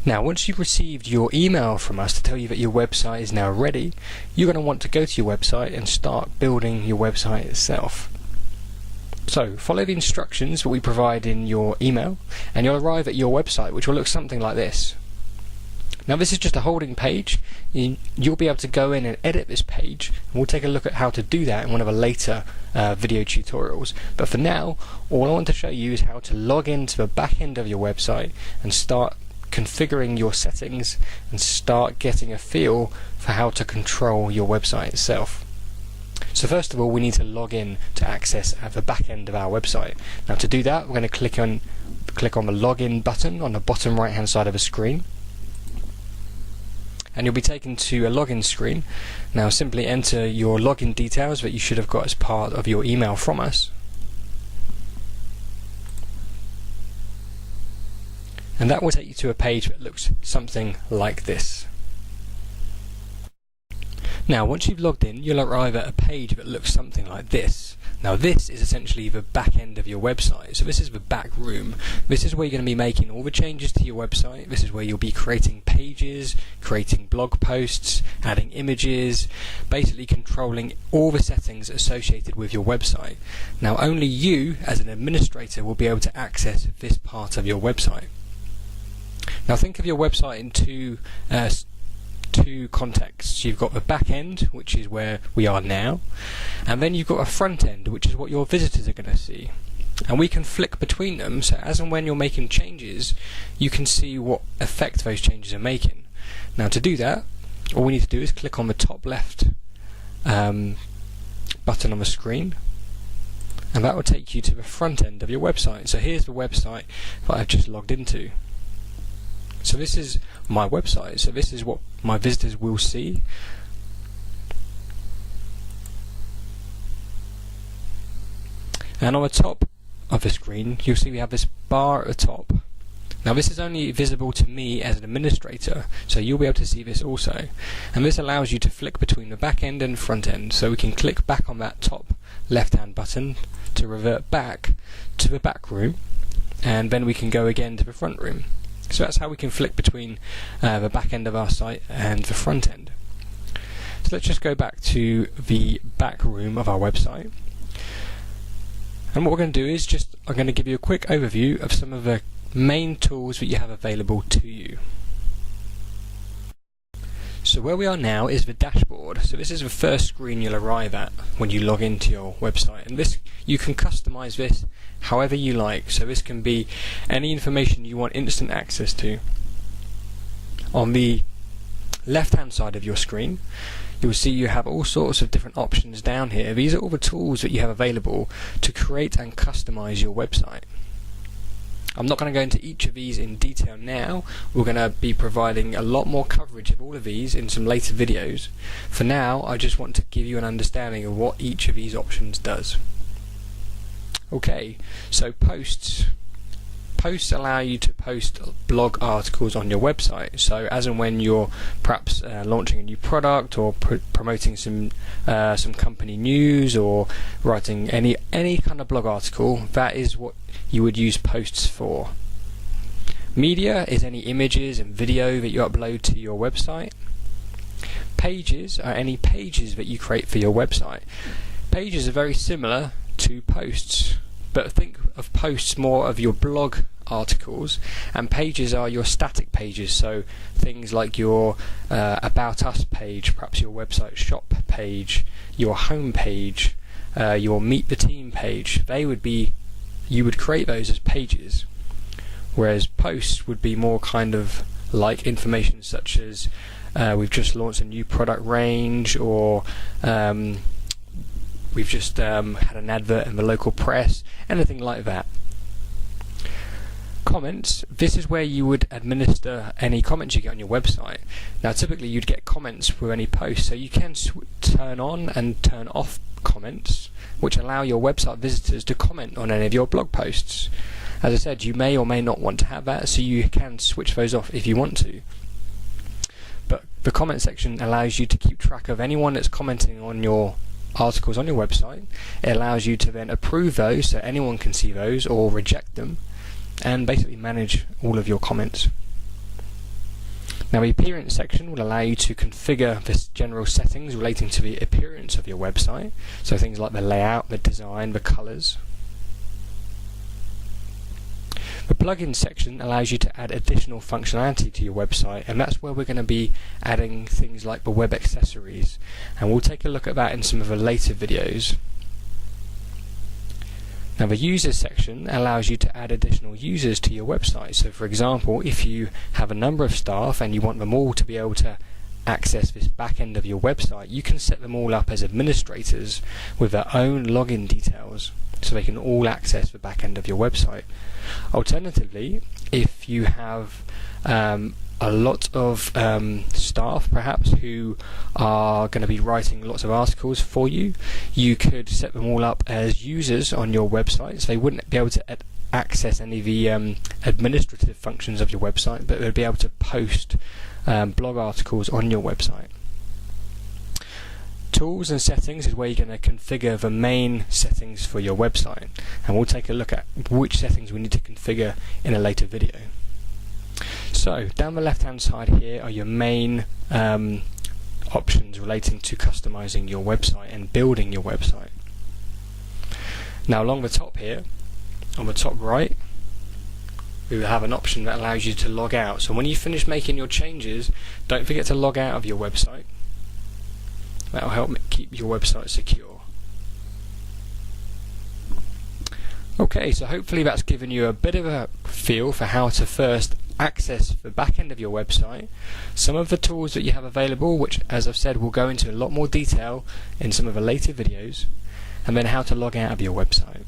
Now, once you've received your email from us to tell you that your website is now ready, you're going to want to go to your website and start building your website itself. So, follow the instructions that we provide in your email, and you'll arrive at your website, which will look something like this. Now, this is just a holding page. You'll be able to go in and edit this page, and we'll take a look at how to do that in one of our later video tutorials. But for now, all I want to show you is how to log into the back end of your website and start configuring your settings and start getting a feel for how to control your website itself. So first of all, we need to log in to access the back end of our website. Now, to do that, we're going to click on the login button on the bottom right hand side of the screen, and you'll be taken to a login screen. Now, simply enter your login details that you should have got as part of your email from us. And that will take you to a page that looks something like this. Now, once you've logged in, you'll arrive at a page that looks something like this. Now, this is essentially the back end of your website. So this is the back room. This is where you're going to be making all the changes to your website. This is where you'll be creating pages, creating blog posts, adding images, basically controlling all the settings associated with your website. Now, only you, as an administrator, will be able to access this part of your website. Now, think of your website in two contexts. You've got the back end, which is where we are now, and then you've got a front end, which is what your visitors are going to see. And we can flick between them, so as and when you're making changes, you can see what effect those changes are making. Now, to do that, all we need to do is click on the top left button on the screen, and that will take you to the front end of your website. So here's the website that I've just logged into. So this is my website, so this is what my visitors will see. And on the top of the screen, you'll see we have this bar at the top. Now, this is only visible to me as an administrator, so you'll be able to see this also. And this allows you to flick between the back end and front end, so we can click back on that top left hand button to revert back to the back room, and then we can go again to the front room. So that's how we can flick between the back end of our site and the front end. So let's just go back to the back room of our website. And what we're going to do is I'm going to give you a quick overview of some of the main tools that you have available to you. So where we are now is the dashboard. So this is the first screen you'll arrive at when you log into your website, and this, you can customize this however you like. So this can be any information you want instant access to. On the left hand side of your screen, you'll see you have all sorts of different options down here. These are all the tools that you have available to create and customize your website. I'm not going to go into each of these in detail now. We're going to be providing a lot more coverage of all of these in some later videos. For now, I just want to give you an understanding of what each of these options does. Okay, so posts. Posts allow you to post blog articles on your website. So as and when you're perhaps launching a new product or promoting some company news or writing any kind of blog article, that is what you would use posts for. Media is any images and video that you upload to your website. Pages are any pages that you create for your website. Pages are very similar to posts, but think of posts more of your blog articles, and pages are your static pages, so things like your About Us page, perhaps your website shop page, your home page, your Meet the Team page. You would create those as pages, whereas posts would be more kind of like information such as we've just launched a new product range, or we've just had an advert in the local press, anything like that. Comments, this is where you would administer any comments you get on your website. Now typically you'd get comments with any post, so you can turn on and turn off comments, which allow your website visitors to comment on any of your blog posts. As I said, you may or may not want to have that, so you can switch those off if you want to. But the comment section allows you to keep track of anyone that's commenting on your articles on your website. It allows you to then approve those so anyone can see those, or reject them, and basically manage all of your comments. Now the appearance section will allow you to configure the general settings relating to the appearance of your website, so things like the layout, the design, the colours. The plugins section allows you to add additional functionality to your website, and that's where we're going to be adding things like the web accessories, and we'll take a look at that in some of the later videos. Now the users section allows you to add additional users to your website. So for example, if you have a number of staff and you want them all to be able to access this back end of your website, you can set them all up as administrators with their own login details, so they can all access the back end of your website. Alternatively, if you have a lot of staff perhaps who are going to be writing lots of articles for you, you could set them all up as users on your website, so they wouldn't be able to access any of the administrative functions of your website, but they'd be able to post blog articles on your website. Tools and settings is where you're going to configure the main settings for your website, and we'll take a look at which settings we need to configure in a later video. So down the left hand side here are your main options relating to customizing your website and building your website. Now along the top here, on the top right, we will have an option that allows you to log out. So when you finish making your changes, don't forget to log out of your website. That will help keep your website secure. Okay, so hopefully that's given you a bit of a feel for how to first access the back end of your website, some of the tools that you have available, which as I've said we'll go into a lot more detail in some of the later videos, and then how to log out of your website.